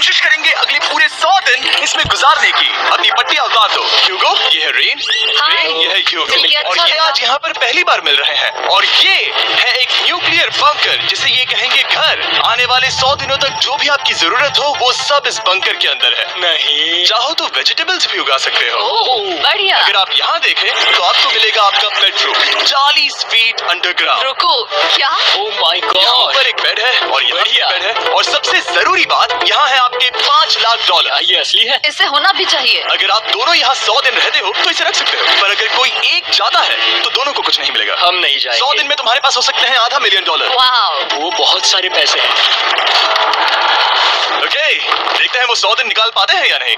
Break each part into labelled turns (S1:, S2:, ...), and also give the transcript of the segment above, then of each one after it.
S1: कोशिश करेंगे अगले पूरे 100 दिन इसमें गुजारने की। अपनी पट्टियां उतार दो। ह्यूगो, ये है रेन, ये है ह्यूगो, और ये आज यहाँ पर पहली बार मिल रहे हैं। और ये है एक न्यूक्लियर बंकर, जिसे ये कहेंगे घर। आने वाले 100 दिनों तक जो भी आपकी जरूरत हो वो सब इस बंकर के अंदर है।
S2: नहीं,
S1: चाहो तो वेजिटेबल्स भी उगा सकते हो।
S3: बढ़िया।
S1: अगर आप यहाँ देखें तो आपको मिलेगा आपका बेडरूम 40 फीट अंडरग्राउंड।
S3: रुको, क्या?
S2: ओह माय
S1: यहाँ
S2: गॉड,
S1: पर एक बेड है और यहाँ
S2: बढ़िया।
S1: बेड है, और सबसे जरूरी बात यहाँ है आपके $5 लाख।
S2: ये असली है?
S3: इसे होना भी चाहिए।
S1: अगर आप दोनों यहाँ 100 दिन रहते हो तो इसे रख सकते हो, पर अगर कोई एक ज्यादा है तो दोनों को कुछ नहीं मिलेगा।
S2: हम नहीं जाएंगे।
S1: 100 दिन में तुम्हारे पास हो सकते हैं $500 मिलियन।
S3: वाह,
S2: वो बहुत सारे पैसे हैं।
S1: ओके, देखते हैं वो 100 दिन निकाल पाते हैं या नहीं।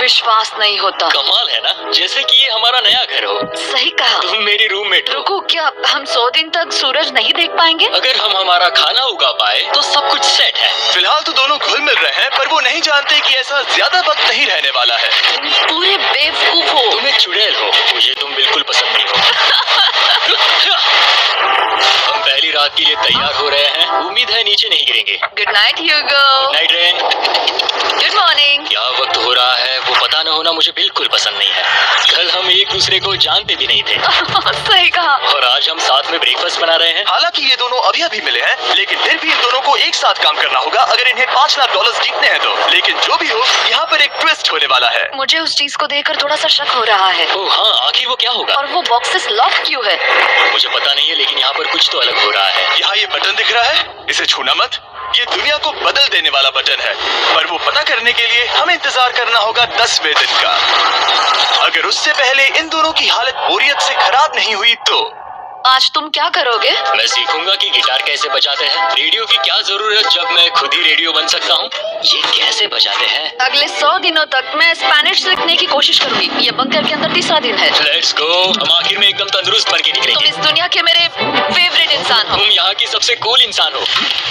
S3: विश्वास नहीं होता।
S2: कमाल है ना, जैसे कि ये हमारा नया घर हो।
S3: सही कहा।
S2: तुम मेरी रूममेट हो।
S3: रुको, क्या हम 100 दिन तक सूरज नहीं देख पाएंगे?
S2: अगर हम हमारा खाना उगा पाए तो सब कुछ सेट है।
S1: फिलहाल तो दोनों घुल मिल रहे हैं, पर वो नहीं जानते कि ऐसा ज्यादा वक्त नहीं रहने वाला है।
S3: तुम पूरे बेवकूफ हो।
S2: तुम एक चुड़ैल हो, मुझे तुम बिल्कुल पसंद नहीं हो। हम पहली रात के लिए तैयार हो रहे हैं। उम्मीद है नीचे नहीं गिरेंगे।
S3: Good night Hugo.
S2: Night rain.
S3: Good morning.
S2: क्या वक्त हो रहा है वो पता न होना मुझे बिल्कुल पसंद नहीं है। कल हम एक दूसरे को जानते भी नहीं थे।
S3: सही कहा।
S2: और आज हम साथ में ब्रेकफास्ट बना रहे हैं।
S1: हालांकि ये दोनों अभी मिले हैं, लेकिन फिर भी इन दोनों को एक साथ काम करना होगा अगर इन्हें $5 लाख जीतने हैं तो। लेकिन जो भी हो, यहाँ पर एक ट्विस्ट होने वाला है।
S3: मुझे उस चीज को देखकर थोड़ा सा शक हो रहा है।
S2: ओह हाँ, आखिर वो क्या होगा?
S3: और वो बॉक्सेस लॉक क्यों है?
S2: मुझे पता नहीं है, लेकिन यहाँ पर कुछ तो अलग हो रहा है।
S1: यहाँ ये बटन दिख रहा है, इसे छूना मत। ये दुनिया को बदल देने वाला बटन है, पर वो पता करने के लिए हमें इंतजार करना होगा 10वें दिन का। अगर उससे पहले इन दोनों की हालत बोरियत से खराब नहीं हुई तो
S3: आज तुम क्या करोगे?
S2: मैं सीखूंगा कि गिटार कैसे बजाते हैं। रेडियो की क्या जरूरत जब मैं खुद ही रेडियो बन सकता हूँ। ये कैसे बजाते हैं?
S3: अगले 100 दिनों तक मैं स्पेनिश सीखने की कोशिश करूंगी। ये बंकर के अंदर तीसरा दिन है।
S2: Let's go. हम आखिर में एकदम तंदुरुस्त बन के
S3: तुम
S2: निकलेंगे।
S3: इस दुनिया के मेरे फेवरेट इंसान हो।
S2: तुम यहाँ की सबसे कूल इंसान हो।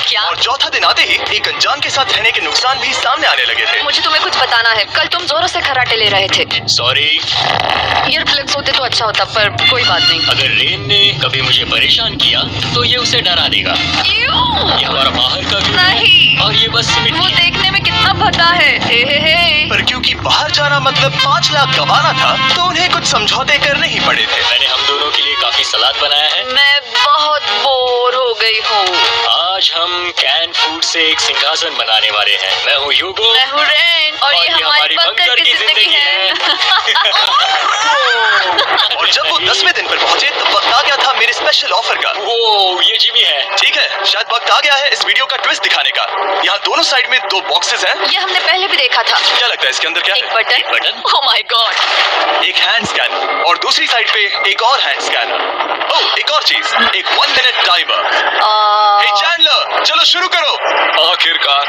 S3: क्या?
S1: और चौथा दिन आते ही एक अनजान के साथ रहने के नुकसान भी सामने आने लगे थे।
S3: मुझे तुम्हें कुछ बताना है। कल तुम जोरों से खर्राटे ले रहे थे।
S2: सॉरी।
S3: ईयर प्लग्स होते तो अच्छा होता, पर कोई बात नहीं।
S2: अगर रेन ने कभी मुझे परेशान किया तो ये उसे डरा देगा। ये हमारा बाहर का व्यू है।
S3: नहीं।
S2: और ये बस
S3: वो
S2: मिट्टी।
S3: देखने में कितना भद्दा है। हे।
S1: पर क्योंकि बाहर जाना मतलब 5 लाख गंवाना था, तो उन्हें कुछ समझौते करने ही पड़े थे।
S2: मैंने हम दोनों के लिए काफी सलाद बनाया है।
S3: मैं बहुत बोर हो गई हूँ।
S2: आज हम कैन फूड से एक सिंहासन बनाने वाले हैं। मैं हूँ ह्यूगो।
S3: मैं हूँ रेन, और ये हमारी बंकर की जिंदगी है।
S1: और जब वो 10वें दिन पर पहुंचे तो वक्त आ गया था मेरे स्पेशल ऑफर का।
S2: वो ये जिमी है।
S1: ठीक है, शायद वक्त आ गया है इस वीडियो का ट्विस्ट दिखाने का। यहाँ दोनों साइड में 2 बॉक्सेस हैं।
S3: ये हमने पहले भी देखा था।
S1: क्या लगता है इसके अंदर क्या
S3: एक
S1: है?
S3: Button.
S2: Button?
S3: Oh my God.
S1: एक हैंड स्कैनर, और दूसरी साइड पे एक और हैंड स्कैनर। ओह, एक और चीज, एक 1 मिनट टाइमर। हे चैंडलर, चलो शुरू करो। आखिरकार।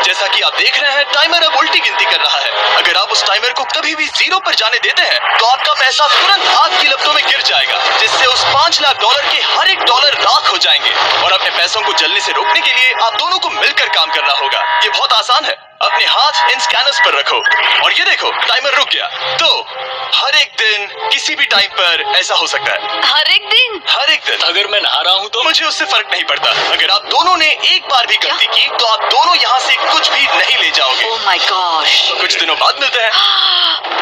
S1: जैसा कि आप देख रहे हैं, टाइमर अब उल्टी गिनती कर रहा है। अगर आप उस टाइमर को कभी भी 0 पर जाने देते हैं तो आपका पैसा तुरंत आग की लपटों में गिर जाएगा, जिससे उस $5 लाख के हर एक डॉलर राख हो जाएंगे। और अपने पैसों को जलने से रोकने के लिए आप दोनों को मिलकर काम करना होगा। ये बहुत आसान है। अपने हाथ इन स्कैनर्स पर रखो और ये देखो, टाइमर रुक गया। तो हर एक दिन किसी भी टाइम पर ऐसा हो सकता है।
S3: हर एक दिन?
S1: हर एक दिन।
S2: अगर मैं नहा रहा हूँ तो
S1: मुझे उससे फर्क नहीं पड़ता। अगर आप दोनों ने एक बार भी गलती की तो आप दोनों यहाँ से कुछ भी नहीं ले जाओगे।
S3: Oh my gosh.
S1: कुछ दिनों बाद मिलते हैं।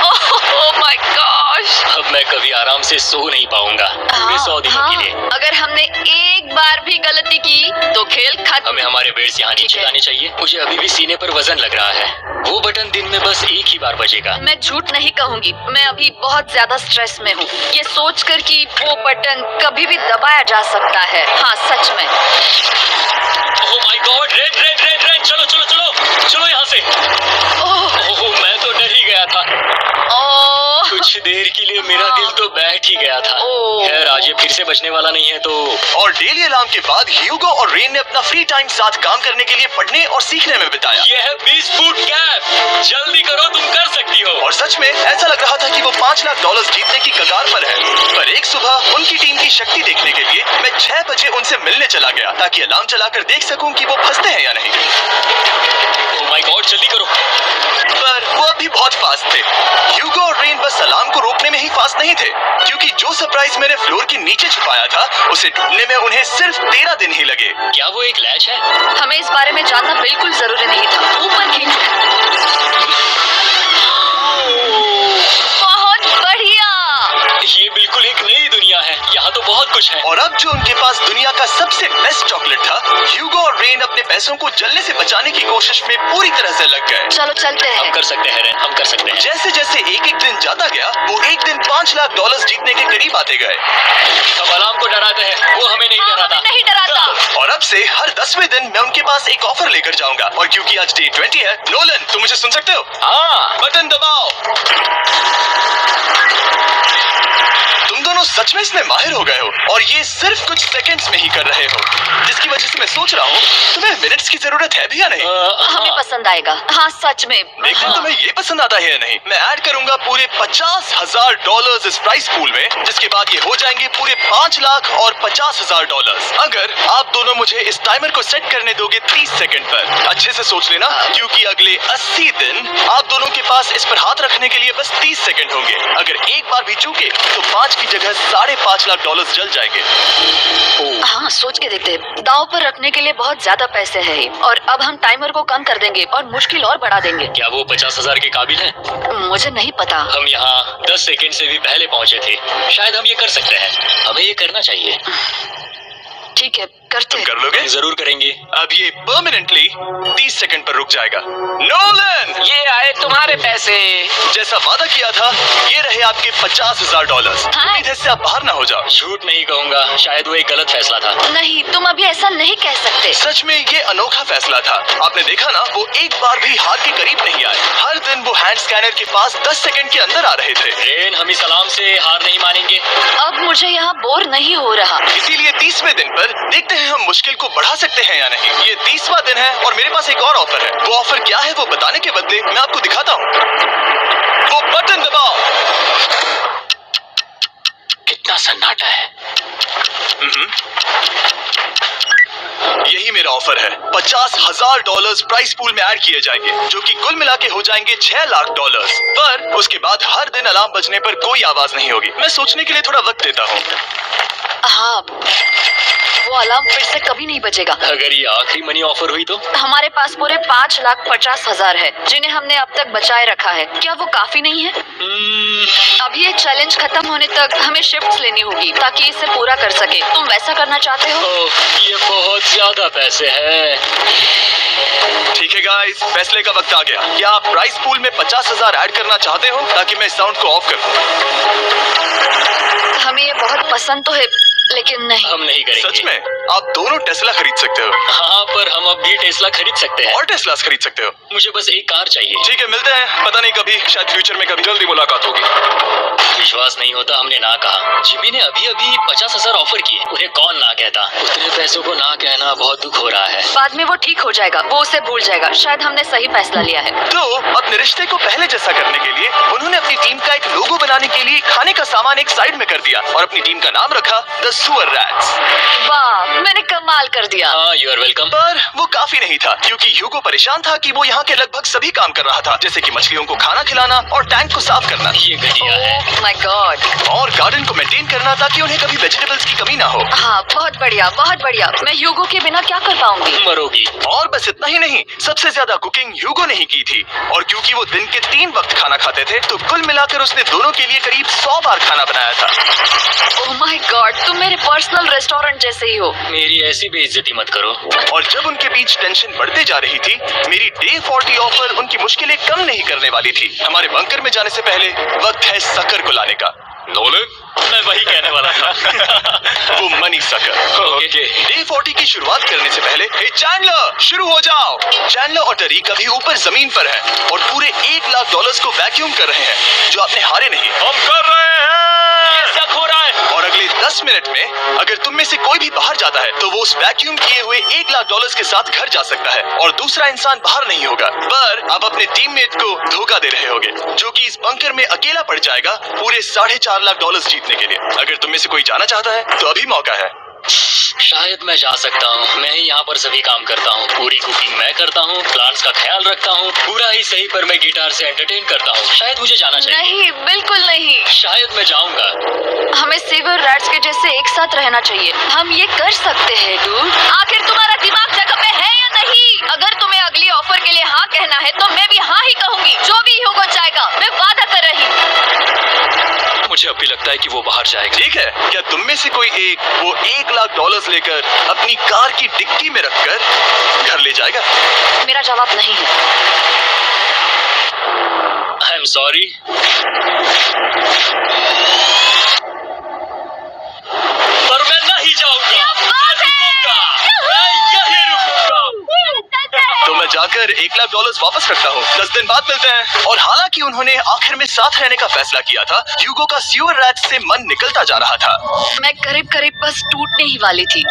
S3: Oh my gosh.
S2: अब मैं कभी आराम से सो नहीं पाऊंगा पूरे 100 दिनों के लिए।
S3: अगर हमने एक बार भी गलती की तो खेल खत्म।
S2: हमें हमारे बेड से यहाँ नीचे लाने चाहिए। मुझे अभी भी सीने पर वजन लग रहा है। वो बटन दिन में बस एक ही बार बजेगा।
S3: मैं झूठ नहीं कहूंगी, मैं अभी बहुत ज्यादा स्ट्रेस में हूँ, ये सोचकर कि वो बटन कभी भी दबाया जा सकता है। हाँ, सच में।
S2: ओह my God, rain rain rain rain, चलो चलो चलो चलो यहाँ से। ओह, मैं तो डर ही गया था। कुछ देर के लिए मेरा दिल तो बैठ ही गया था। खैर, आज ये फिर से बचने वाला नहीं है तो।
S1: और डेली अलार्म के बाद ह्यूगो और रेन ने अपना फ्री टाइम साथ काम करने के लिए पढ़ने और सीखने में बिताया।
S2: ये है 20 फुट कैप। जल्दी करो, तुम कर सकती हो।
S1: और सच में ऐसा लग रहा था कि वो $5 लाख जीतने की कगार पर है। पर एक सुबह उनकी टीम की शक्ति देखने के लिए मैं 6 बजे उनसे मिलने चला गया, ताकि अलार्म चलाकर देख सकूं कि वो फंसते हैं या नहीं।
S2: ओह माय गॉड, जल्दी करो।
S1: पर वो अभी बहुत फास्ट थे। ह्यूगो और रेन बस अलार्म को रोकने में ही फास्ट नहीं थे, क्योंकि जो सरप्राइज मैंने फ्लोर के नीचे छुपाया था उसे ढूंढने में उन्हें सिर्फ 13 दिन ही लगे।
S2: क्या वो एक लैच है?
S3: हमें इस बारे में जानना बिल्कुल जरूरी नहीं था। ऊपर खींचो। बहुत बढ़िया।
S2: ये बिल्कुल एक नई दुनिया है, यहाँ तो बहुत कुछ है।
S1: और अब जो उनके पास दुनिया का सबसे बेस्ट चॉकलेट था, ह्यूगो और रेन अपने पैसों को जलने से बचाने की कोशिश में पूरी तरह से लग गए।
S3: चलो चलते
S2: हम
S3: हैं।
S2: कर सकते हैं रेन, हम कर सकते हैं।
S1: जैसे जैसे एक एक दिन जाता गया, वो एक दिन $5 लाख जीतने के करीब आते गए।
S2: हम अलार्म को डराते हैं, वो हमें नहीं डराता।
S3: नहीं डराता।
S1: और अब से हर 10वें दिन मैं उनके पास एक ऑफर लेकर जाऊंगा। और क्योंकि आज डे 20 है, नोलन तुम मुझे सुन सकते हो?
S2: हाँ।
S1: बटन दबाओ। तुम दोनों सच में इसमें माहिर हो गए हो, और ये सिर्फ कुछ सेकंड्स में ही कर रहे हो, जिसकी वजह से मैं सोच रहा हूँ तुम्हें मिनट्स की जरूरत है भी या नहीं।
S3: हमें पसंद आएगा। हाँ सच में।
S1: लेकिन तुम्हें ये पसंद आता है या नहीं? मैं ऐड करूंगा पूरे $50,000 इस प्राइस पूल में, जिसके बाद ये हो जाएंगे पूरे $5 लाख और $50,000 अगर आप दोनों मुझे इस टाइमर को सेट करने दोगे 30 सेकंड पर। अच्छे से सोच लेना, क्योंकि अगले 80 दिन आप दोनों के पास इस पर हाथ रखने के लिए बस 30 सेकंड होंगे। अगर एक बार भी चूके तो 5 की जगह $5.5 लाख जल जाएंगे।
S3: हाँ सोच के देखते हैं। दांव पर रखने के लिए बहुत ज्यादा पैसे हैं और अब हम टाइमर को कम कर देंगे और मुश्किल और बढ़ा देंगे।
S2: क्या वो 50,000 के काबिल है?
S3: मुझे नहीं पता।
S2: हम यहाँ 10 सेकंड से भी पहले पहुँचे थे। शायद हम ये कर सकते हैं। हमें ये करना चाहिए।
S3: ठीक है, करते हैं।
S1: कर लोगे?
S2: जरूर करेंगे।
S1: अब ये परमानेंटली 30 सेकंड पर रुक जाएगा। नोलन,
S2: ये आए तुम्हारे पैसे।
S1: जैसा वादा किया था, ये रहे आपके $50,000।
S3: हाँ।
S1: उम्मीद है इससे आप बाहर ना हो जाओ।
S2: झूठ नहीं कहूँगा, शायद वो एक गलत फैसला था।
S3: नहीं, तुम अभी ऐसा नहीं कह सकते।
S1: सच में ये अनोखा फैसला था। आपने देखा ना, वो एक बार भी हार के करीब नहीं आए। हर दिन वो हैंड स्कैनर के पास 10 सेकंड के अंदर आ रहे थे।
S2: रेन, हम इस अलार्म से हार नहीं मानेंगे।
S3: अब मुझे यहाँ बोर नहीं हो रहा।
S1: इसीलिए 30वें दिन पर देखते हैं हम मुश्किल को बढ़ा सकते हैं या नहीं। ये 30वां दिन है और मेरे पास एक और ऑफर है। वो ऑफर क्या है वो बताने के बदले मैं आपको दिखाता हूँ। वो बटन दबाओ।
S2: कितना सन्नाटा है।
S1: यही मेरा ऑफर है। $50,000 प्राइस पूल में ऐड किए जाएंगे, जो कि कुल मिला के हो जाएंगे $6 लाख। पर उसके बाद हर दिन अलार्म बजने पर कोई आवाज नहीं होगी। मैं सोचने के लिए थोड़ा वक्त देता हूँ।
S3: हाँ, वो अलार्म फिर से कभी नहीं बजेगा।
S2: अगर ये आखिरी मनी ऑफर हुई तो?
S3: हमारे पास पूरे $5,50,000 है, जिन्हें हमने अब तक बचाए रखा है। क्या वो काफी नहीं है? अब ये चैलेंज खत्म होने तक हमें शिफ्ट्स लेनी होगी ताकि इसे पूरा कर सके। तुम वैसा करना चाहते हो?
S2: ये बहुत ज्यादा पैसे हैं।
S1: ठीक है गाइस, फैसले का वक्त आ गया। क्या आप प्राइस पूल में 50,000 ऐड करना चाहते हो ताकि मैं साउंड को ऑफ कर दूं?
S3: हमें ये बहुत पसंद तो है, लेकिन नहीं।
S2: हम नहीं करेंगे।
S1: सच में? आप दोनों टेस्ला खरीद सकते हो।
S2: हाँ, पर हम अब भी टेस्ला खरीद सकते हैं।
S1: और टेस्लास खरीद सकते हो।
S2: मुझे बस एक कार चाहिए।
S1: ठीक है, मिलते हैं। पता नहीं कभी, शायद फ्यूचर में कभी जल्दी मुलाकात होगी।
S2: विश्वास नहीं होता, हमने ना कहा। जिमी ने अभी अभी 50,000 ऑफर किए। उन्हें कौन ना कहता। उतने पैसों को ना कहना बहुत दुख हो रहा है।
S3: बाद में वो ठीक हो जाएगा, वो उसे भूल जाएगा। शायद हमने सही फैसला लिया है।
S1: तो अपने रिश्ते को पहले जैसा करने के लिए उन्होंने अपनी टीम का एक लोगो बनाने के लिए खाने का सामान एक साइड में कर दिया और अपनी टीम का नाम रखा द सुअर रैट्स।
S3: वाह, मैंने कमाल कर दिया।
S2: हाँ, यू आर वेलकम।
S1: पर वो काफी नहीं था, क्योंकि ह्यूगो परेशान था कि वो यहाँ के लगभग सभी काम कर रहा था, जैसे कि मछलियों को खाना खिलाना और टैंक को साफ करना।
S2: ये घटिया है।
S3: ओह माय गॉड।
S1: और गार्डन को मेंटेन करना ताकि उन्हें कभी वेजिटेबल्स की कमी ना हो।
S3: हाँ, बहुत बढ़िया, बहुत बढ़िया। मैं ह्यूगो के बिना क्या कर पाऊंगी?
S2: मरोगी।
S1: और बस इतना ही नहीं, सबसे ज्यादा कुकिंग ह्यूगो ने ही की थी। और क्योंकि वो दिन के 3 वक्त खाना खाते थे, तो कुल मिलाकर उसने दोनों के लिए करीब 100 बार खाना बनाया था।
S3: ओह माय गॉड, तुम मेरे पर्सनल रेस्टोरेंट जैसे ही हो।
S2: मेरी ऐसी बेइज्जती मत करो।
S1: और जब उनके बीच टेंशन बढ़ते जा रही थी, मेरी डे 40 ऑफर उनकी मुश्किलें कम नहीं करने वाली थी। हमारे बंकर में जाने से पहले वक्त है सकर को लाने का। नोलन,
S2: मैं वही कहने वाला था।
S1: वो मनी सकर।
S2: ओके।
S1: डे 40 की शुरुआत करने से पहले, हे चैंडलर, शुरू हो जाओ। चैंडलर और टरीक अभी ऊपर जमीन पर हैं और पूरे $1 लाख को वैक्यूम कर रहे हैं, जो आपने हारे नहीं। हम कर रहे हैं।
S2: ये सब हो रहा है।
S1: और अगले 10 मिनट में अगर तुम में से कोई भी बाहर जाता है, तो वो उस वैक्यूम किए हुए $1 लाख के साथ घर जा सकता है और दूसरा इंसान बाहर नहीं होगा। पर आप अपने टीममेट को धोखा दे रहे होगे, जो कि इस बंकर में अकेला पड़ जाएगा पूरे $4.5 लाख जीतने के लिए। अगर तुम में से कोई जाना चाहता है, तो अभी मौका है।
S2: शायद मैं जा सकता हूँ। मैं ही यहाँ पर सभी काम करता हूँ। पूरी कुकिंग मैं करता हूँ, प्लांट्स का ख्याल रखता हूँ। पूरा ही सही, पर मैं गिटार से एंटरटेन करता हूँ। शायद मुझे जाना चाहिए।
S3: नहीं, बिल्कुल नहीं।
S2: शायद मैं जाऊंगा।
S3: हमें सीवर रैट्स के जैसे एक साथ रहना चाहिए। हम ये कर सकते हैं डूड। आखिर तुम्हारा दिमाग जगह पे है या नहीं? अगर तुम्हें अगली ऑफर के लिए हाँ कहना है तो मैं भी हाँ ही कहूंगी। जो भी ह्यूगो चाहेगा, मैं वादा कर रही हूँ।
S1: मुझे अब भी लगता है कि वो बाहर जाएगा। ठीक है, क्या तुम में से कोई एक वो $1 लाख लेकर अपनी कार की डिक्की में रखकर घर ले जाएगा?
S3: मेरा जवाब नहीं है।
S2: I am sorry. पर मैं नहीं जाऊंगा।
S3: क्या बात है?
S2: मैं यहीं रुकूंगा।
S1: तो मैं जाकर $1 लाख वापस रखता हूँ। 10 दिन बाद मिलते हैं। और हालांकि उन्होंने आखिर में साथ रहने का फैसला किया था, ह्यूगो का सीवर रैट से मन निकलता जा रहा था।
S3: मैं करीब करीब बस टूटने ही वाली थी,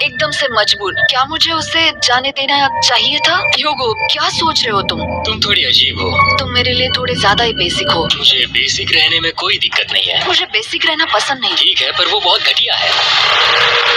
S3: एकदम से मजबूर। क्या मुझे उसे जाने देना चाहिए था? ह्यूगो, क्या सोच रहे हो तुम
S2: थोड़ी अजीब हो।
S3: तुम मेरे लिए थोड़े ज्यादा ही बेसिक हो।
S2: मुझे बेसिक रहने में कोई दिक्कत नहीं है।
S3: मुझे बेसिक रहना पसंद नहीं।
S2: ठीक है, पर वो बहुत घटिया है।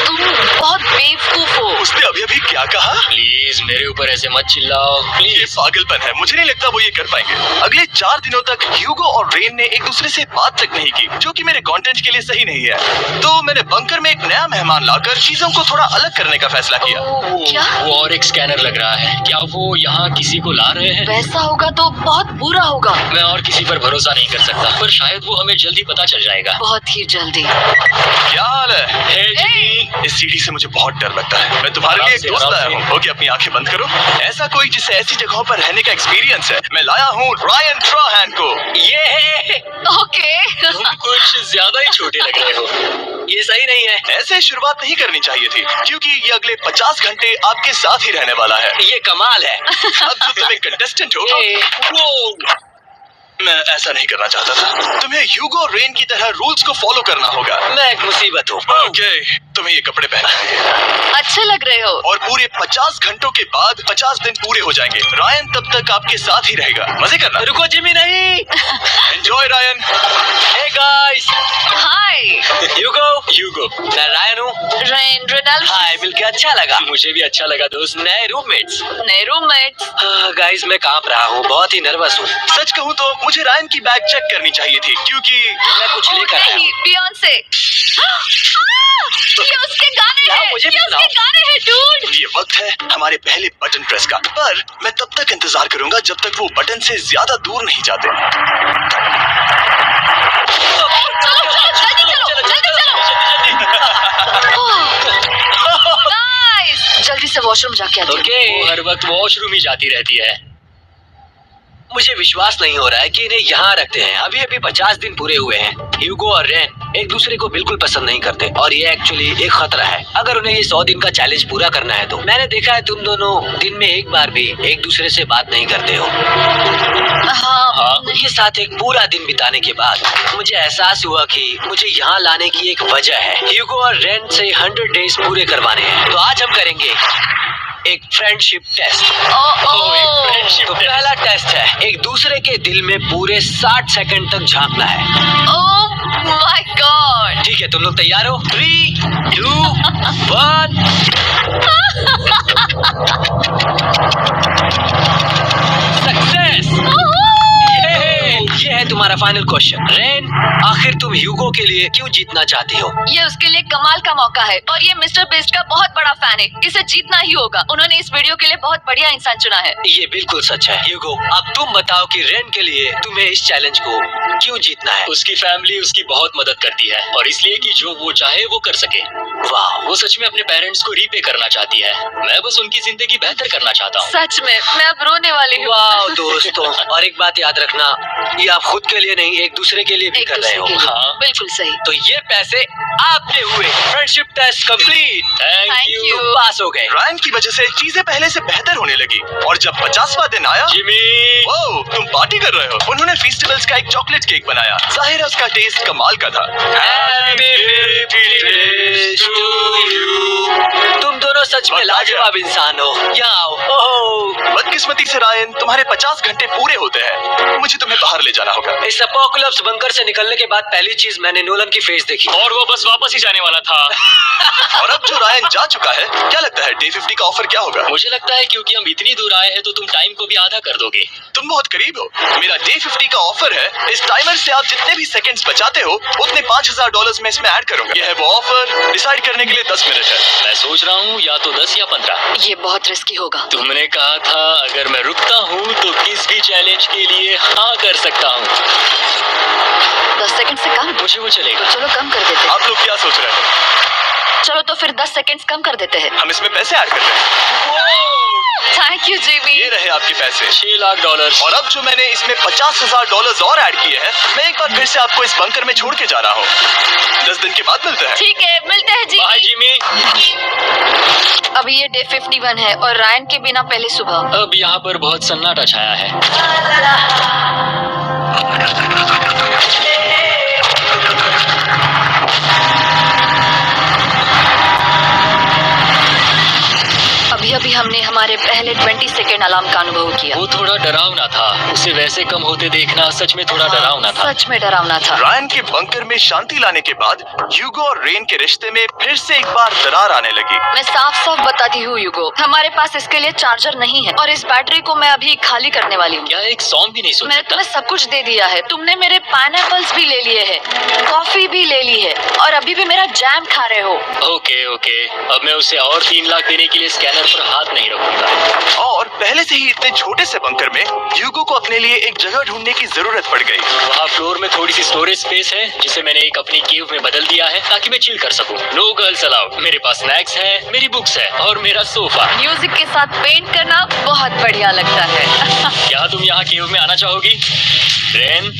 S3: तुम बहुत बेवकूफ हो।
S1: उसने अभी अभी क्या कहा?
S2: प्लीज मेरे ऊपर ऐसे मत चिल्लाओ।
S1: ये
S2: प्लीज।
S1: पागलपन है। मुझे नहीं लगता वो ये कर पाएंगे। अगले 4 दिनों तक ह्यूगो और रेन ने एक दूसरे से बात तक नहीं की, जो कि मेरे कंटेंट के लिए सही नहीं है। तो मैंने बंकर में एक नया मेहमान लाकर चीजों को थोड़ा अलग करने का फैसला किया।
S3: क्या?
S2: वो और एक स्कैनर लग रहा है। क्या वो यहाँ किसी को ला रहे हैं?
S3: वैसा होगा तो बहुत बुरा होगा।
S2: मैं और किसी पर भरोसा नहीं कर सकता, पर शायद वो हमें जल्दी पता चल जाएगा।
S3: बहुत ही जल्दी।
S1: क्या हाल है?
S2: हे जी।
S1: इस सीढ़ी से मुझे बहुत डर लगता है। मैं तुम्हारे लिए एक दोस्त लाया हूँ। ओके, अपनी आंखें बंद करो। ऐसा कोई जिसे ऐसी जगहों पर रहने का एक्सपीरियंस है। मैं लाया हूँ रायन ट्राहैन को।
S2: ये है।
S3: ओके।
S2: तुम कुछ ज्यादा ही छोटे लग रहे हो। ये सही नहीं है।
S1: ऐसे शुरुआत नहीं करनी चाहिए थी, क्योंकि ये अगले 50 घंटे आपके साथ ही रहने वाला है।
S2: ये कमाल है।
S1: अब जो तुम एक कंटेस्टेंट हो,
S2: वो
S1: मैं ऐसा नहीं करना चाहता था। तुम्हें ह्यूगो और रेन की तरह रूल्स को फॉलो करना होगा।
S2: मैं एक मुसीबत हूँ।
S1: ओके, तुम्हें ये कपड़े पहनाएंगे
S3: अच्छे लग रहे हो।
S1: और पूरे 50 घंटों के बाद 50 दिन पूरे हो जाएंगे। रायन तब तक आपके साथ ही रहेगा। मजे करना।
S2: रुको जिमी, नहीं।
S1: Enjoy Ryan.
S2: Hey guys.
S3: Hi
S2: Hugo, मैं रायन हूँ।
S3: Rain, Reynold.
S2: हाय, मिलके अच्छा लगा। मुझे भी अच्छा लगा दोस्त। नए रूममेट्स।
S3: नए रूममेट्स।
S2: गाइस, मैं कांप रहा हूँ, बहुत ही नर्वस हूँ।
S1: सच कहूँ तो मुझे रायन की बैग चेक करनी चाहिए थी, क्योंकि
S2: मैं कुछ लेकर आया हूँ।
S3: बियॉन्से। ये उसके गाने
S2: यार,
S3: हैं।
S2: मुझे भी
S3: ये उसके
S2: सुनाओ।
S3: गाने हैं डूड।
S1: ये वक्त है हमारे पहले बटन प्रेस का। पर मैं तब तक इंतजार करूंगा जब तक वो बटन से ज्यादा दूर नहीं जाते।
S3: नाइस। जल्दी से वॉशरूम जाके आते हैं।
S2: ओके। वो हर वक्त वॉशरूम ही जाती रहती है। मुझे विश्वास नहीं हो रहा है कि इन्हें यहाँ रखते हैं। अभी अभी 50 दिन पूरे हुए हैं। ह्यूगो और रेन एक दूसरे को बिल्कुल पसंद नहीं करते, और ये एक्चुअली एक खतरा है अगर उन्हें ये 100 दिन का चैलेंज पूरा करना है तो। मैंने देखा है तुम दोनों दिन में एक बार भी एक दूसरे से बात नहीं करते हो।
S3: हाँ।
S2: उनके साथ एक पूरा दिन बिताने के बाद मुझे एहसास हुआ कि मुझे यहाँ लाने की एक वजह है। ह्यूगो और रेन से 100 डेज पूरे करवाने हैं। तो आज हम करेंगे एक फ्रेंडशिप टेस्ट। तो पहला टेस्ट है, एक दूसरे के दिल में पूरे 60 सेकंड तक झांकना है।
S3: ओह माय गॉड।
S2: ठीक है, तुम लोग तैयार हो? 3, 2, 1। सक्सेस। ये है तुम्हारा फाइनल क्वेश्चन। रेन, आखिर तुम ह्यूगो के लिए क्यों जीतना चाहती हो?
S3: ये उसके लिए कमाल का मौका है, और ये मिस्टर बेस्ट का बहुत बड़ा फैन है। इसे जीतना ही होगा। उन्होंने इस वीडियो के लिए बहुत बढ़िया इंसान चुना है।
S2: ये बिल्कुल सच है। ह्यूगो, अब तुम बताओ कि रेन के लिए तुम्हें इस चैलेंज को क्यों जीतना है?
S4: उसकी फैमिली उसकी बहुत मदद करती है, और इसलिए कि जो वो चाहे वो कर सके।
S2: वाह,
S4: वो सच में अपने पेरेंट्स को रीपे करना चाहती है। मैं बस उनकी जिंदगी बेहतर करना चाहता हूँ।
S3: सच में मैं अब रोने वाली हूँ।
S2: वाह दोस्तों, और एक बात याद रखना, ये आप खुद के लिए नहीं, एक दूसरे के लिए भी
S3: एक
S2: कर रहे
S3: दूसरे
S2: हो।
S3: के लिए।
S4: हाँ।
S3: बिल्कुल सही।
S2: तो ये पैसे आपके हुए। Friendship test complete.
S4: Thank
S3: Thank
S4: you
S3: you।
S2: पास हो गए।
S1: रायन की वजह से चीजें पहले से बेहतर होने लगी, और जब 50वां दिन आया,
S4: जिमी।
S1: ओह, तुम पार्टी कर रहे हो। उन्होंने फेस्टिवल्स का एक चॉकलेट केक बनाया। जाहिर है उसका टेस्ट कमाल का था।
S2: तुम दोनों सच में लाजवाब इंसान हो। यहाँ आओ। ओह,
S1: बदकिस्मती से रायन, तुम्हारे 50 घंटे पूरे होते हैं। मुझे तुम्हें बाहर ले जाना होगा।
S5: इस अपोकलिप्स बंकर से निकलने के बाद पहली चीज मैंने नोलन की फेस देखी।
S2: और वो बस वापस ही जाने वाला था।
S1: और अब जो रायन जा चुका है, क्या लगता है डे 50 का ऑफर क्या होगा?
S4: मुझे लगता है क्योंकि हम इतनी दूर आए हैं तो तुम टाइम को भी आधा कर दोगे।
S1: तुम बहुत करीब हो। मेरा डे 50 का ऑफर है। इस टाइमर से आप जितने भी सेकंड्स बचाते हो उतने $5000 मैं इसमें ऐड करूंगा। यह है वो ऑफर। डिसाइड करने के लिए 10 मिनट है।
S4: मैं सोच रहा हूँ या तो 10 या 15।
S3: ये बहुत रिस्की होगा।
S4: तुमने कहा था अगर मैं रुकता हूँ तो किस भी चैलेंज के लिए हाँ कर सकता हूँ।
S3: 10 सेकंड से कम?
S4: मुझे वो चलेगा।
S3: तो चलो कम कर देते हैं।
S1: आप लोग क्या सोच रहे हैं?
S3: चलो तो फिर 10 सेकंड्स कम कर देते हैं।
S1: हम इसमें पैसे ऐड कर रहे हैं।
S3: Thank you Jimmy.
S1: ये रहे आपके पैसे।
S4: $6 लाख।
S1: और अब जो मैंने इसमें $50,000 और ऐड किए हैं, मैं एक बार फिर से आपको इस बंकर में छोड़ के जा रहा हूँ। 10 दिन के बाद मिलते हैं।
S3: ठीक है, मिलते हैं
S4: बाय
S3: जिमी।
S4: जिमी।
S3: अभी ये डे 51 है और रायन के बिना पहले सुबह।
S4: अब यहाँ पर बहुत सन्नाटा छाया है।
S3: अभी हमने हमारे पहले 20 सेकेंड अलार्म का अनुभव किया।
S4: वो थोड़ा डरावना था। उसे वैसे कम होते देखना सच में थोड़ा डरावना था।
S3: सच में डरावना था।
S1: रायन के बंकर में शांति लाने के बाद ह्यूगो और रेन के रिश्ते में फिर से एक बार दरार आने लगी।
S3: मैं साफ साफ बताती हूँ ह्यूगो, हमारे पास इसके लिए चार्जर नहीं है और इस बैटरी को मैं अभी खाली करने वाली हूँ।
S4: क्या एक सॉन्ग भी नहीं सुन
S3: मैंने
S4: सकता?
S3: तुम्हें सब कुछ दे दिया है। तुमने मेरे पाइनएप्पल्स भी ले लिए हैं, कॉफी भी ले ली है और अभी भी मेरा जैम खा रहे हो।
S4: ओके ओके, अब मैं उसे और 3 लाख देने के लिए स्कैनर पर हाथ नहीं रखूंगा।
S1: और पहले से ही इतने छोटे से बंकर में ह्यूगो को अपने लिए एक जगह ढूंढने की जरूरत पड़ गई।
S4: वहाँ फ्लोर में थोड़ी सी स्टोरेज स्पेस है जिसे मैंने एक अपनी केव में बदल दिया है ताकि मैं चिल कर सकूं। No girls allowed. मेरे पास स्नैक्स है, मेरी बुक्स है और मेरा सोफा।
S3: म्यूजिक के साथ पेंट करना बहुत बढ़िया लगता है।
S4: क्या तुम यहाँ केव में आना चाहोगी? रेन,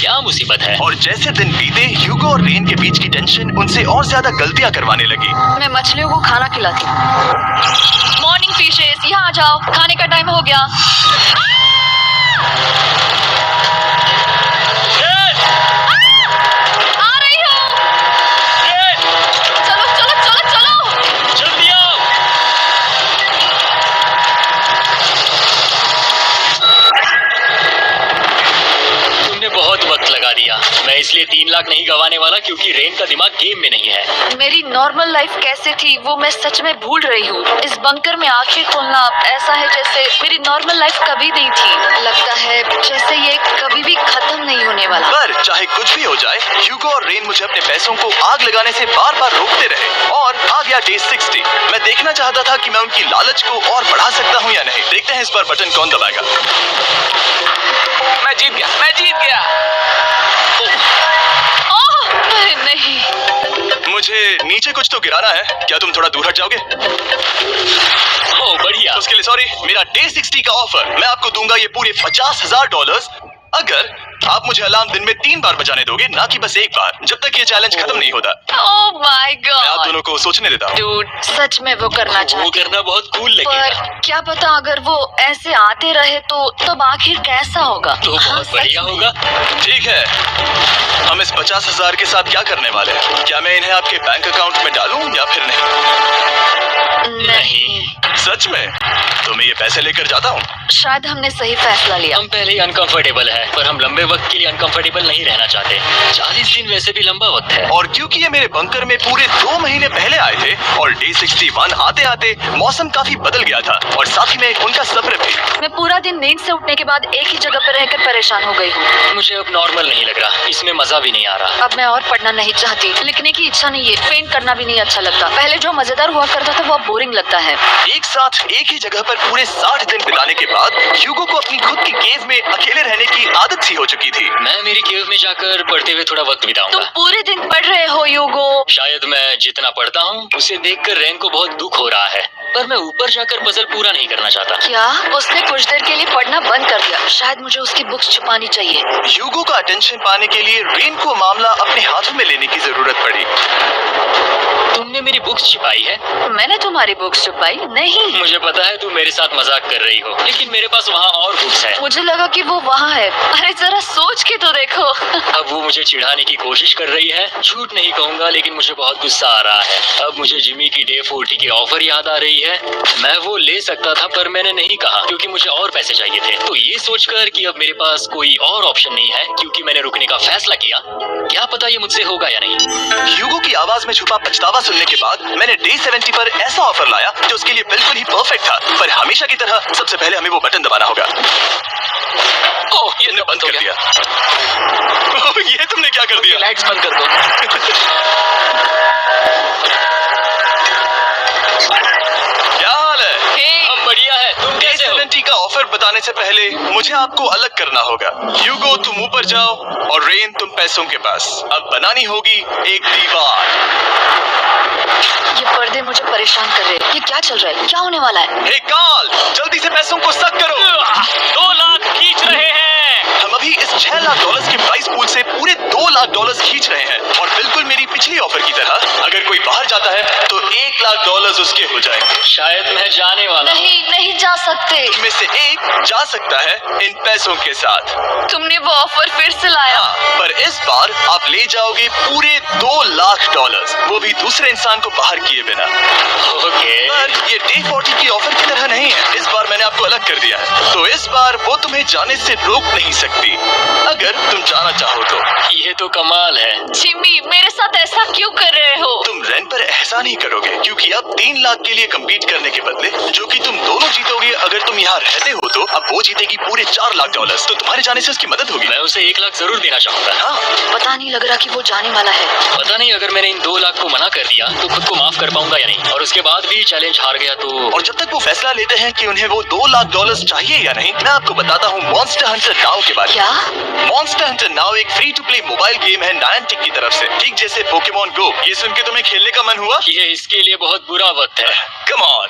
S4: क्या मुसीबत है?
S1: और जैसे दिन बीते, ह्यूगो और रेन के बीच की टेंशन उनसे और ज्यादा गलतियां करवाने लगी।
S3: मैं मछलियों को खाना खिलाती हूँ। मॉर्निंग फिशेस, यहाँ आ जाओ, खाने का टाइम हो गया। आ रही हूँ। चलो चलो चलो चलो।
S4: जल्दी आओ। तुमने बहुत वक्त लगा दिया। मैं इसलिए 3 लाख नहीं गंवाने वाला क्योंकि रेन का दिमाग गेम में नहीं है।
S3: मेरी नॉर्मल लाइफ कैसे थी वो मैं सच में भूल रही हूँ। इस बंकर में आंखें खोलना ऐसा है जैसे मेरी नॉर्मल लाइफ कभी नहीं थी। लगता है जैसे ये कभी भी खत्म नहीं होने वाला।
S1: पर चाहे कुछ भी हो जाए, ह्यूगो और रेन मुझे अपने पैसों को आग लगाने से बार बार रोकते रहे। और आ गया डे 60। मैं देखना चाहता था कि मैं उनकी लालच को और बढ़ा सकता हूँ या नहीं। देखते हैं इस बार बटन कौन दबाएगा।
S5: मैं जीत गया, मैं जीत गया।
S3: ओह अरे नहीं।
S1: मुझे नीचे कुछ तो गिराना है। क्या तुम थोड़ा दूर हट जाओगे?
S4: ओह बढ़िया।
S1: उसके लिए सॉरी। मेरा डे 60 का ऑफर, मैं आपको दूंगा ये पूरे $50,000 अगर आप मुझे अलार्म दिन में 3 बार बजाने दोगे, ना कि बस एक बार, जब तक ये चैलेंज खत्म नहीं होता।
S3: ओह माय
S1: मैं आप
S3: गॉड।
S1: दोनों को सोचने देता हूँ।
S3: डूड, सच में वो करना
S4: वो
S3: चाहती हूँ।
S4: करना बहुत कूल
S3: पर
S4: लगेगा।
S3: क्या पता अगर वो ऐसे आते रहे तो तब आखिर कैसा होगा?
S4: तो
S3: हाँ,
S4: बहुत
S3: सच
S4: बढ़िया
S3: में।
S4: होगा।
S1: ठीक है, हम इस 50,000 के साथ क्या करने वाले हैं? क्या मैं इन्हें आपके बैंक अकाउंट में डालूं या फिर नहीं?
S3: नहीं,
S1: सच में? तो मैं ये पैसे लेकर जाता हूँ।
S3: शायद हमने सही फैसला लिया।
S4: हम पहले ही अनकंफर्टेबल है पर हम लंबे वक्त के लिए अनकंफर्टेबल नहीं रहना चाहते। 40 दिन वैसे भी लंबा वक्त है।
S1: और क्योंकि ये मेरे बंकर में पूरे 2 महीने पहले आए थे और डे 61 आते आते मौसम काफी बदल गया था और साथ ही में उनका सब्र भी।
S3: मैं पूरा दिन नींद से उठने के बाद एक ही जगह पर रहकर परेशान हो गई हूँ।
S4: मुझे अब नॉर्मल नहीं लग रहा। इसमें मजा भी नहीं आ रहा।
S3: अब मैं और पढ़ना नहीं चाहती, लिखने की इच्छा नहीं है, पेंट करना भी नहीं अच्छा लगता। पहले जो मजेदार हुआ करता था वो अब बोरिंग लगता है।
S1: एक साथ एक ही जगह पर पूरे 60 दिन बिताने के बाद ह्यूगो को अपनी खुद की केव में अकेले रहने की आदत सी हो चुकी थी।
S4: मैं मेरी केव में जाकर पढ़ते हुए थोड़ा वक्त
S3: तुम
S4: बिताऊंगा।
S3: पूरे दिन पढ़ रहे हो ह्यूगो।
S4: शायद मैं जितना पढ़ता हूँ उसे देखकर रेन को बहुत दुख हो रहा है, पर मैं ऊपर जाकर पजल पूरा नहीं करना चाहता।
S3: क्या? उसने कुछ देर के लिए पढ़ना बंद कर दिया। शायद मुझे उसकी बुक्स छुपानी चाहिए।
S1: ह्यूगो का अटेंशन पाने के लिए रेन को मामला अपने हाथों में लेने की जरूरत पड़ी।
S4: तुमने मेरी बुक्स छिपाई है?
S3: मैंने तुम्हारी बुक्स छुपाई नहीं।
S4: मुझे पता है तुम मेरे साथ मजाक कर रही हो, लेकिन मेरे पास वहाँ और बुक्स है।
S3: मुझे लगा कि वो वहाँ है। अरे जरा सोच के तो देखो।
S4: अब वो मुझे चिढ़ाने की कोशिश कर रही है। झूठ नहीं कहूँगा लेकिन मुझे बहुत गुस्सा आ रहा है। अब मुझे जिमी की डे 40 की ऑफर याद आ रही रही है। मैं वो ले सकता था पर मैंने नहीं कहा क्योंकि मुझे और पैसे चाहिए थे। तो ये सोचकर कि अब मेरे पास कोई और ऑप्शन नहीं है क्योंकि मैंने रुकने का फैसला किया, क्या पता ये मुझसे होगा या नहीं।
S1: ह्यूगो की आवाज में छुपा पछतावा सुनने के बाद मैंने डे 70 पर ऐसा ऑफर लाया जो उसके लिए बिल्कुल ही परफेक्ट था। पर हमेशा की तरह सबसे पहले हमें वो बटन दबाना होगा। ओह, ये तुमने बंद कर दिया। ओह, ये तुमने क्या कर दिया?
S5: लाइट्स बंद कर दो।
S1: क्या हाल है?
S4: हम बढ़िया है, तुम
S1: डे
S4: कैसे हो?
S1: 70 का ऑफर बताने से पहले मुझे आपको अलग करना होगा। ह्यूगो तुम ऊपर जाओ और रेन तुम पैसों के पास। अब बनानी होगी एक दीवार।
S3: ये पर्दे मुझे परेशान कर रहे हैं। ये क्या चल रहा है? क्या होने वाला है?
S1: हे काल, जल्दी से पैसों को सक करो।
S4: 2 लाख खींच रहे हैं।
S1: हम अभी इस $6 लाख के प्राइस पूल से पूरे $2 लाख खींच रहे हैं और बिल्कुल मेरी पिछली ऑफर की तरह अगर कोई बाहर जाता है तो $1 लाख उसके हो जाएंगे।
S4: शायद मैं जाने वाला हूँ।
S3: नहीं जा सकते।
S1: इनमें से एक जा सकता है इन पैसों के साथ।
S3: तुमने वो ऑफर फिर से लाया।
S1: हाँ, पर इस बार आप ले जाओगे पूरे $2 लाख, वो भी दूसरे इंसान को बाहर किए बिना।
S4: ओके।
S1: पर ये डे 40 की ऑफर की तरह नहीं है। इस बार मैंने आपको अलग कर दिया है, तो इस बार वो तुम्हें जाने से रोक नहीं सकती अगर तुम जाना चाहो तो।
S4: ये तो कमाल है।
S3: जिमी, मेरे साथ ऐसा क्यों कर रहे हो?
S1: तुम रेंट पर एहसान ही करोगे क्योंकि अब 3 लाख के लिए कम्पीट करने के बदले जो कि तुम दोनों जीतोगे अगर तुम यहाँ रहते हो तो अब वो जीतेगी पूरे $4 लाख। तो तुम्हारे जाने से उसकी मदद होगी।
S4: मैं उसे 1 लाख जरूर देना चाहूंगा।
S1: हाँ,
S3: पता नहीं लग रहा कि वो जाने वाला है।
S4: पता नहीं अगर मैंने इन 2 लाख को मना कर दिया तो खुद को माफ कर पाऊंगा या नहीं, और उसके बाद भी चैलेंज हार गया तो।
S1: और जब तक वो फैसला लेते हैं कि उन्हें वो $2 लाख चाहिए या नहीं, मैं आपको बताता हूँ मॉन्स्टर हंटर नाउ के बारे में।
S3: क्या?
S1: मॉन्स्टर हंटर नाउ एक free to play mobile game है नायंटिक की तरफ से, ठीक जैसे पोकेमॉन गो। ये सुन के तुम्हें खेलने का मन हुआ?
S4: ये इसके लिए बहुत बुरा वक्त है।
S1: Come on.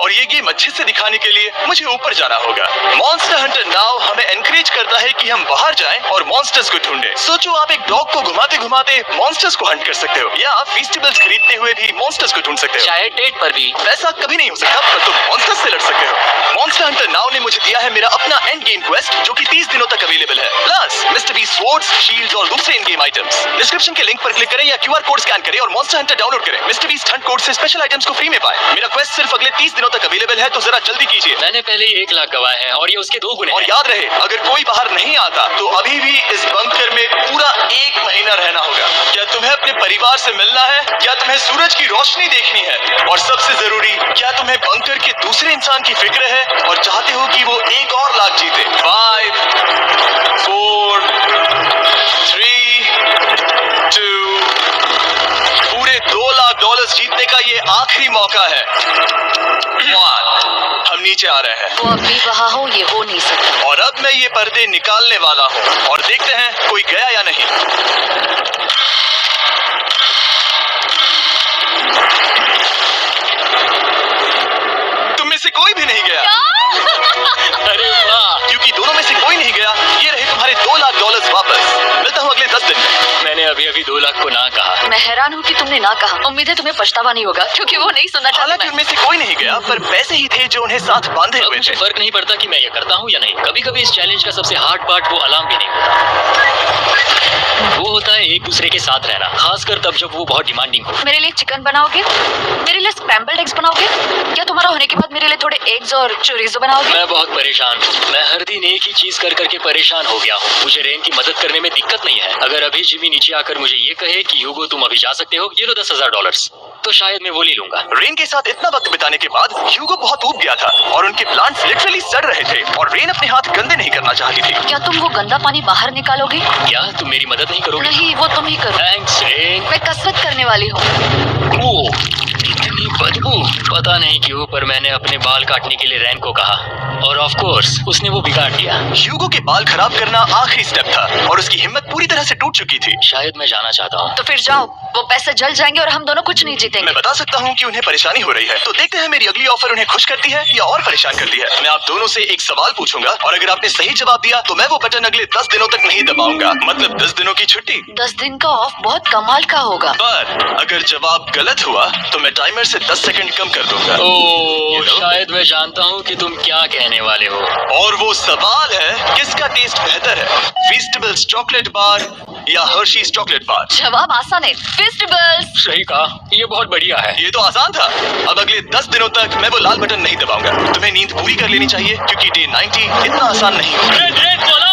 S1: और ये गेम अच्छे से दिखाने के लिए मुझे ऊपर जाना होगा। मॉन्स्टर हंटर नाउ हमें एनकरेज करता है कि हम बाहर जाएं और मॉन्स्टर्स को ढूंढें। सोचो आप एक डॉग को घुमाते घुमाते मॉन्स्टर्स को हंट कर सकते हो, या आप फेस्टिवल्स खरीदते हुए भी मॉन्स्टर्स को ढूंढ सकते हो।
S5: शायद डेट पर भी।
S1: ऐसा कभी नहीं हो सकता, पर तुम मॉन्स्टर्स से लड़ सकते हो। मॉन्स्टर हंटर नाउ ने मुझे दिया है मेरा अपना एंड गेम क्वेस्ट जो कि 30 दिनों तक अवेलेबल है, plus mister B swords, shields और दूसरे इन गेम आइटम्स। डिस्क्रिप्शन के लिंक पर क्लिक करें या QR कोड स्कैन करें और मॉन्स्टर हंटर डाउनलोड करें। मिस्टर बी हंट कोड से स्पेशल आइटम्स को फ्री में पाएं। मेरा क्वेस्ट सिर्फ अगले 30 दिनों तक अवेलेबल है, तो जरा जल्दी कीजिए।
S4: मैंने पहले ही 1 लाख गवाए हैं और ये उसके 2 गुने
S1: और
S4: हैं।
S1: याद रहे, अगर कोई बाहर नहीं आता तो अभी भी इस बंकर में पूरा 1 महीना रहना होगा। क्या तुम्हें अपने परिवार से मिलना है? क्या तुम्हें सूरज की रोशनी देखनी है? और सबसे जरूरी, क्या तुम्हें बंकर के दूसरे इंसान की फिक्र है और चाहते हो कि वो $1 और लाख जीते? 5, 4, 3, 2, पूरे $2 लाख जीतने का ये आखिरी मौका है। 1, हम नीचे आ रहे हैं।
S3: वो अभी वहाँ हो, ये हो नहीं सकता।
S1: और अब मैं ये पर्दे निकालने वाला हूँ और देखते हैं कोई गया या नहीं। तुम में से कोई भी नहीं गया।
S4: अरे वाह,
S1: क्योंकि दोनों में से कोई नहीं गया, ये रहे तुम्हारे $2 लाख वापस। मिलता हूँ अगले 10 दिन में।
S4: मैंने अभी 2 लाख को ना कहा।
S3: मैं हैरान हूँ कि तुमने ना कहा। उम्मीद है तुम्हें पछतावा नहीं होगा क्योंकि वो नहीं सुनना चाहता।
S1: हालांकि उनमें से कोई नहीं गया, पर पैसे ही थे जो उन्हें साथ बांधे
S4: अब
S1: हुए
S4: मुझे
S1: थे।
S4: फर्क नहीं पड़ता कि मैं ये करता हूँ या नहीं। कभी कभी इस चैलेंज का सबसे हार्ड पार्ट वो अलार्म भी नहीं होता, वो होता है एक दूसरे के साथ रहना, खासकर तब जब वो बहुत डिमांडिंग हो।
S3: मेरे लिए चिकन बनाओगे? मेरे लिए स्क्रैम्बल्ड एग्स बनाओगे? क्या तुम्हारा होने के बाद मेरे लिए थोड़े एग्स और चोरिज़ो बनाओगे?
S4: मैं बहुत परेशान हूँ। मैं हर दिन एक ही चीज कर करके परेशान हो गया हूँ। मुझे रेन की मदद करने में दिक्कत नहीं है। अगर अभी जिमी नीचे आकर मुझे ये कहे कि ह्यूगो तुम अभी जा सकते हो, ये लो $10,000, तो शायद मैं वो ले लूंगा।
S1: रेन के साथ इतना वक्त बिताने के बाद ह्यूगो बहुत ऊब गया था और उनके प्लांट्स लिटरली सड़ रहे थे और रेन अपने हाथ गंदे नहीं करना चाहती थी।
S3: क्या तुम वो गंदा पानी बाहर निकालोगे?
S4: क्या तुम मेरी मदद नहीं करोगे?
S3: नहीं, वो तुम ही करो।
S4: Thanks rain.
S3: मैं कसरत करने वाली हूँ।
S4: वो इतनी बदबू, पता नहीं क्यों, पर मैंने अपने बाल काटने के लिए रैन को कहा और ऑफ कोर्स उसने वो बिगाड़ दिया।
S1: ह्यूगो के बाल खराब करना आखिरी स्टेप था और उसकी हिम्मत पूरी तरह से टूट चुकी थी।
S4: शायद मैं जाना चाहता हूँ।
S3: तो फिर जाओ, वो पैसे जल जाएंगे और हम दोनों कुछ नहीं जीतेंगे।
S1: मैं बता सकता हूँ कि उन्हें परेशानी हो रही है, तो देखते हैं मेरी अगली ऑफर उन्हें खुश करती है या और परेशान करती है। मैं आप दोनों से एक सवाल पूछूंगा और अगर आपने सही जवाब दिया तो मैं वो बटन अगले 10 दिनों तक नहीं दबाऊंगा, मतलब 10 दिनों की छुट्टी।
S3: 10 दिन का ऑफ बहुत कमाल का होगा।
S1: पर अगर जवाब गलत हुआ तो मैं टाइमर से 10 सेकंड कम कर दूंगा।
S4: ओह, शायद मैं जानता हूँ कि तुम क्या कहने वाले हो।
S1: और वो सवाल है, किसका टेस्ट बेहतर है, फीस्टेबल्स चॉकलेट बार या हर्शीज चॉकलेट बार?
S3: जवाब आसान है, फेस्टिवल्स।
S4: सही कहा, ये बहुत बढ़िया है।
S1: ये तो आसान था। अब अगले 10 दिनों तक मैं वो लाल बटन नहीं दबाऊंगा। तुम्हें नींद पूरी कर लेनी चाहिए क्योंकि डे 90 इतना आसान नहीं होगा।
S2: रेड रेड बोलो।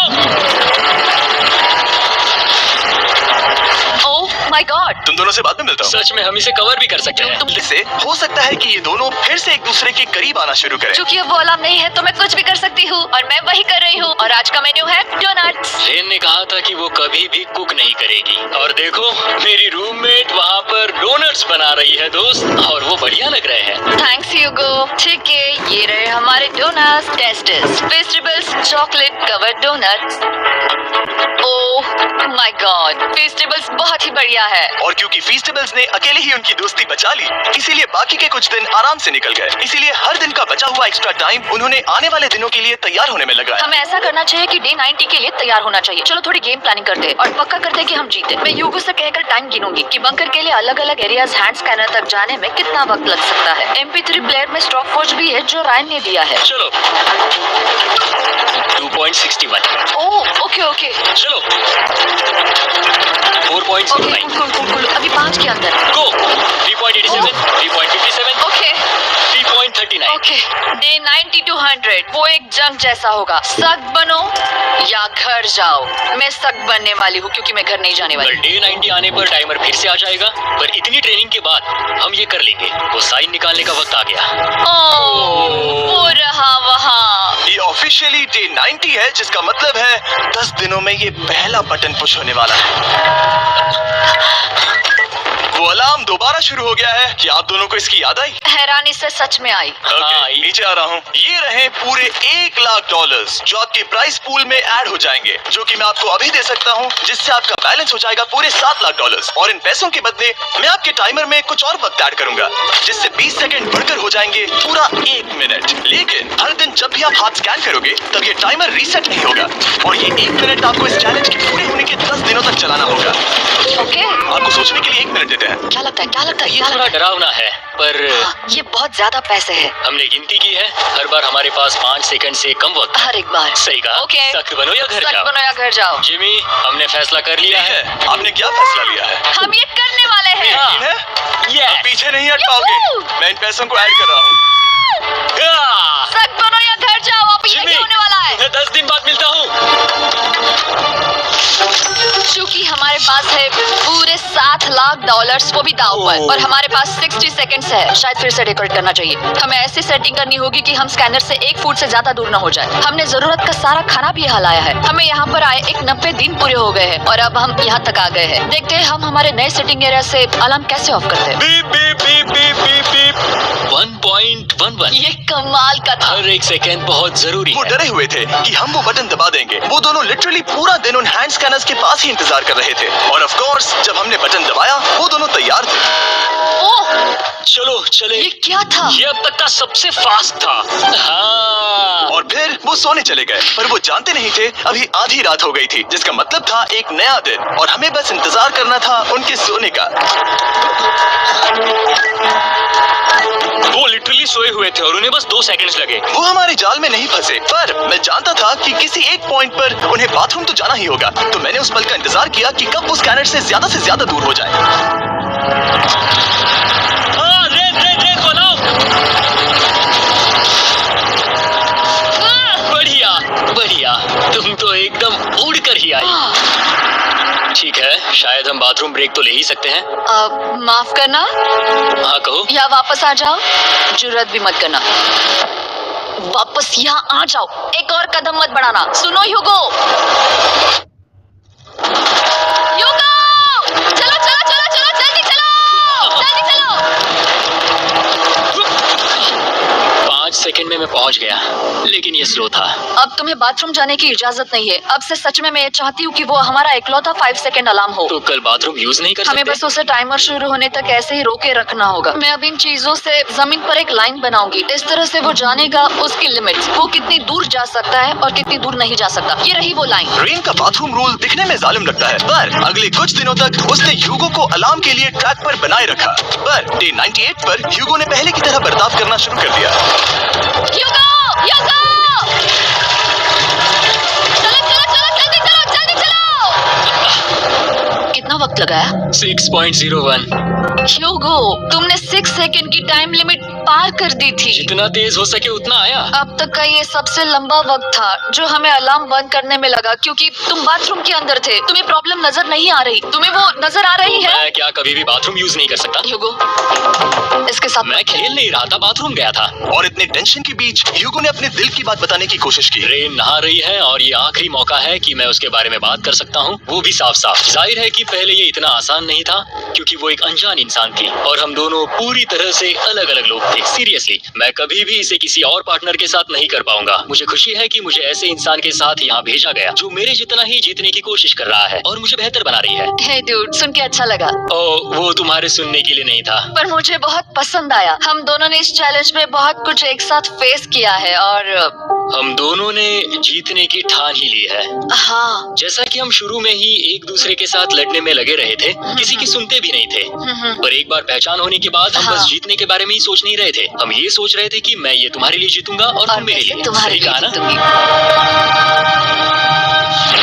S3: ओह माय गॉड।
S1: तुम दोनों से बाद में मिलता हूँ।
S4: सच में हम इसे कवर भी कर सकते हैं।
S1: इससे हो सकता है कि ये दोनों फिर से एक दूसरे के करीब आना शुरू करें।
S3: क्योंकि अब वो अलार्म नहीं है तो मैं कुछ भी कर सकती हूँ और मैं वही कर रही हूँ। और आज का मेन्यू है डोनट्स।
S4: रेन ने कहा था कि वो कभी भी कुक नहीं करेगी, और देखो मेरी रूममेट वहाँ पर डोनट्स बना रही है दोस्त, और वो बढ़िया लग रहे हैं।
S3: Thanks Hugo. ठीक है, ये रहे हमारे donuts. Testers festivals chocolate covered donuts. Oh my god, festivals बहुत ही बढ़िया है।
S1: और क्योंकि फीस्टेबल्स ने अकेले ही उनकी दोस्ती बचा ली, इसीलिए बाकी के कुछ दिन आराम से निकल गए। इसीलिए हर दिन का बचा हुआ एक्स्ट्रा टाइम उन्होंने आने वाले दिनों के लिए तैयार होने में लगाया।
S3: हमें ऐसा करना चाहिए कि डे 90 के लिए तैयार होना चाहिए। चलो थोड़ी गेम प्लानिंग करते हैं और पक्का करते हैं कि हम जीते। मैं ह्यूगो से कहकर टाइम गिनूंगी कि बंकर के लिए अलग अलग एरियाज हैंड स्कैनर तक जाने में कितना वक्त लग सकता है। MP3 प्लेयर में स्टॉक फोर्ज भी है जो रायन ने दिया है।
S4: चलो 2.61।
S3: ओह ओके ओके
S4: चलो
S3: ओके
S4: 4.69।
S3: कुल अभी 5 के अंदर।
S4: गो 3.87, 3.57,
S3: ओके
S4: 3.39।
S3: ओके डे 90 to 100 वो एक जंग जैसा होगा। सख्त बनो या घर जाओ। मैं सख्त बनने वाली हूँ क्योंकि मैं घर नहीं जाने वाली।
S4: डे 90 आने पर टाइमर फिर से आ जाएगा, पर इतनी ट्रेनिंग के बाद हम ये कर लेंगे। वो साइन निकालने का वक्त आ गया।
S3: ओह वो रहा वहाँ।
S1: ये ऑफिशियली डे 90 है, जिसका मतलब है 10 दिनों में ये पहला बटन पुश होने वाला है। वो अलार्म दोबारा शुरू हो गया है। क्या आप दोनों को इसकी याद आई?
S3: हैरानी से सच में आई।
S1: ओके, नीचे आ रहा हूँ। ये रहे पूरे $1,00,000 जो आपके प्राइस पूल में ऐड हो जाएंगे, जो कि मैं आपको अभी दे सकता हूँ, जिससे आपका बैलेंस हो जाएगा पूरे $7,00,000। और इन पैसों के बदले मैं आपके टाइमर में कुछ और वक्त ऐड करूंगा, जिससे 20 सेकंड बढ़कर हो जाएंगे पूरा 1 मिनट। लेकिन हर दिन जब भी आप हाथ स्कैन करोगे तब ये टाइमर रीसेट नहीं होगा, और ये 1 मिनट आपको इस चैलेंज के पूरे होने के 10 दिनों तक चलाना होगा।
S3: ओके
S1: आपको सोचने के लिए 1 मिनट देते हैं।
S3: क्या लगता है क्या लगता है
S4: ये
S3: क्या
S4: थोड़ा
S3: लगता
S4: डरावना है, पर
S3: है? हाँ, ये बहुत ज्यादा पैसे है
S4: हमने गिनती की है। हर बार हमारे पास 5 सेकंड से कम वक्त।
S3: हर एक बार।
S4: सही कहा।
S3: ओके
S4: सख्त बनो या घर
S3: सख्त
S4: जाओ।
S3: बनो या घर जाओ।
S4: जिमी, हमने फैसला कर लिया
S1: ठीक
S4: है।
S1: है, आपने क्या फैसला लिया है?
S3: हम ये करने वाले हैं।
S4: हाँ।
S1: यकीन है?
S4: Yes.
S1: अब पीछे नहीं हट
S3: Yahoo!
S1: पाओगे। मैं इन पैसों को ऐड कर रहा हूँ।
S3: सख्त बनो या घर जाओ। अब ये
S4: जिमी,
S3: होने वाला है।
S4: मैं 10 दिन बाद मिलता हूँ।
S3: चूंकि हमारे पास है पूरे $7,00,000 वो भी दाव पर, और हमारे पास 60 सेकंड्स है। शायद फिर से डेकोरेट करना चाहिए। हमें ऐसी सेटिंग करनी होगी कि हम स्कैनर से 1 फुट से ज्यादा दूर न हो जाए। हमने जरूरत का सारा खाना भी यहाँ लाया है। हमें यहाँ पर आए एक 90 दिन पूरे हो गए हैं और अब हम यहाँ तक आ गए हैं। देखते हैं हम हमारे नए सेटिंग एरिया से अलार्म कैसे ऑफ करते हैं।
S4: Beep beep beep beep beep beep 1.11।
S3: ये कमाल का था।
S4: हर एक सेकंड बहुत जरूरी
S1: वो
S4: है।
S1: डरे हुए थे कि हम वो बटन दबा देंगे। वो दोनों लिटरली पूरा दिन उन हैंड स्कैनर्स के पास ही इंतजार कर रहे थे, और ऑफ कोर्स जब हमने बटन दबाया वो दोनों तैयार थे।
S3: ओह
S4: चलो चले।
S3: ये क्या था?
S4: ये अब तक का सबसे फास्ट था। हाँ।
S1: और फिर वो सोने चले गए, पर वो जानते नहीं थे अभी आधी रात हो गई थी, जिसका मतलब था एक नया दिन, और हमें बस इंतजार करना था उनके सोने का।
S4: वो लिटरली सोए हुए थे और उन्हें बस 2 सेकंड्स लगे।
S1: वो हमारे जाल में नहीं फंसे, पर मैं जानता था कि किसी एक पॉइंट पर उन्हें बाथरूम तो जाना ही होगा, तो मैंने उस पल का इंतजार किया कि कब वो स्कैनर से ज्यादा दूर हो जाए।
S4: हाँ, रेड रेड रेड बनाओ। बढ़िया बढ़िया, तुम तो एकदम उड़ कर ही आई। ठीक है, शायद हम बाथरूम ब्रेक तो ले ही सकते हैं।
S3: माफ करना
S4: हाँ कहो।
S3: या वापस आ जाओ। जुर्रत भी मत करना। वापस यहाँ आ जाओ। एक और कदम मत बढ़ाना। सुनो ह्यूगो। ह्यूगो! चलो चलो चलो चलो जल्दी चलो। जल्दी चलो।
S4: 5 सेकंड में मैं पहुंच गया, लेकिन ये स्लो था।
S3: अब तुम्हें बाथरूम जाने की इजाजत नहीं है। अब से सच में मैं ये चाहती हूँ कि वो हमारा इकलौता 5 सेकंड अलार्म हो।
S4: तो कल बाथरूम यूज नहीं कर
S3: हमें
S4: सकते?
S3: बस उसे टाइमर शुरू होने तक ऐसे ही रोके रखना होगा। मैं अब इन चीजों से जमीन पर एक लाइन बनाऊंगी। इस तरह से वो जानेगा उसकी लिमिट्स, वो कितनी दूर जा सकता है और कितनी दूर नहीं जा सकता। ये रही वो लाइन।
S1: रेन का बाथरूम रूल दिखने में जालिम लगता है, पर अगले कुछ दिनों तक उसने ह्यूगो को अलार्म के लिए ट्रैक पर बनाए रखा। पर डे 98 पर ह्यूगो ने पहले की तरह बर्ताव करना शुरू कर दिया।
S3: ह्यूगो! ह्यूगो! चलो चलो चलो जल्दी चलो जल्दी चलो! कितना वक्त लगा है?
S4: 6.01।
S3: ह्यूगो, तुमने 6 सेकंड की टाइम लिमिट पार कर दी थी।
S4: जितना तेज हो सके उतना आया।
S3: अब तक का ये सबसे लंबा वक्त था जो हमें अलार्म बंद करने में लगा, क्योंकि तुम बाथरूम के अंदर थे। तुम्हें प्रॉब्लम नजर नहीं आ रही। तुम्हें वो नजर आ रही है?
S4: मैं क्या कभी भी बाथरूम यूज नहीं कर सकता?
S3: ह्यूगो, इसके साथ
S4: मैं खेल नहीं रहा था, बाथरूम गया था।
S1: और इतने टेंशन के बीच ह्यूगो ने अपने दिल की बात बताने की कोशिश की।
S4: रेन नहा रही है और ये आखिरी मौका है कि मैं उसके बारे में बात कर सकता हूँ, वो भी साफ साफ। जाहिर है कि पहले ये इतना आसान नहीं था, क्योंकि वो एक अनजान इंसान थी और हम दोनों पूरी तरह से अलग अलग लोग थे। सीरियसली, मैं कभी भी इसे किसी और पार्टनर के साथ नहीं कर पाऊंगा। मुझे खुशी है कि मुझे ऐसे इंसान के साथ यहाँ भेजा गया जो मेरे जितना ही जीतने की कोशिश कर रहा है और मुझे बेहतर बना रही है।
S3: हे डूड, सुन के अच्छा लगा।
S4: वो तुम्हारे सुनने के लिए नहीं था।
S3: पर मुझे बहुत पसंद आया। हम दोनों ने इस चैलेंज में बहुत कुछ एक साथ फेस किया है और
S4: हम दोनों ने जीतने की ठान ही ली है।
S3: हाँ।
S4: जैसा कि हम शुरू में ही एक दूसरे के साथ लड़ने में लगे रहे थे, किसी की सुनते भी नहीं थे। पर एक बार पहचान होने के बाद हम
S3: हाँ।
S4: बस जीतने के बारे में ही सोच नहीं रहे थे। हम ये सोच रहे थे कि मैं ये तुम्हारे लिए जीतूंगा और तुम मेरे लिए।
S3: तुम्हारे
S4: सही
S3: लिए
S4: कहा ना?
S3: जीतूंगी।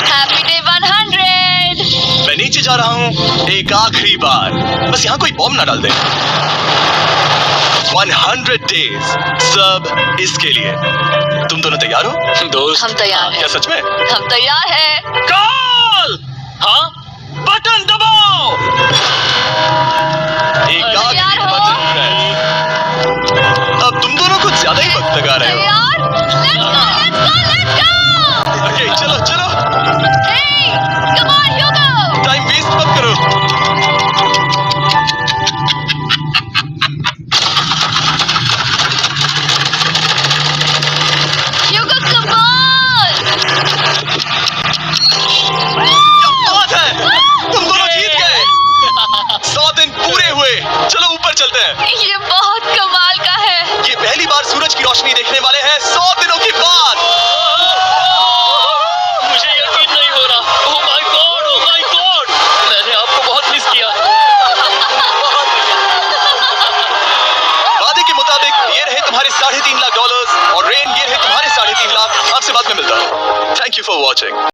S3: Happy day 100।
S1: मैं नीचे जा रहा हूँ एक आखिरी बार, बस यहाँ कोई बॉम्ब ना डाल दे। 100 डेज, सब इसके लिए। तुम दोनों तैयार हो?
S4: दोस्त,
S3: हम तैयार
S1: क्या
S3: हैं।
S1: सच में?
S3: हम तैयार हैं।
S1: कॉल!
S4: हाँ,
S1: बटन दबाओ। एक आखिरी
S3: तैयार हो?
S1: Button press. अब तुम दोनों कुछ ज्यादा ही वक्त लगा रहे हो।
S3: तैयार? Let's go, let's go, let's go!
S1: Okay, चलो चलो,
S3: Hey, come on, Hugo!
S1: Time waste मत करो।
S3: Hugo, come on!
S1: क्या बात है, तुम दोनों जीत गए। 100 दिन पूरे हुए। चलो ऊपर चलते हैं।
S3: ये बहुत कमाल का है।
S1: ये पहली बार सूरज की रोशनी देखने वाले हैं 100 दिनों के बाद।
S4: मुझे यकीन नहीं हो रहा। ओह my God, oh my God, मैंने आपको बहुत मिस किया।
S1: वादे के मुताबिक ये रहे तुम्हारे $3.5 लाख और रेन ये रहे तुम्हारे 3.5 लाख। आपसे बाद में मिलता हूँ। Thank you for watching.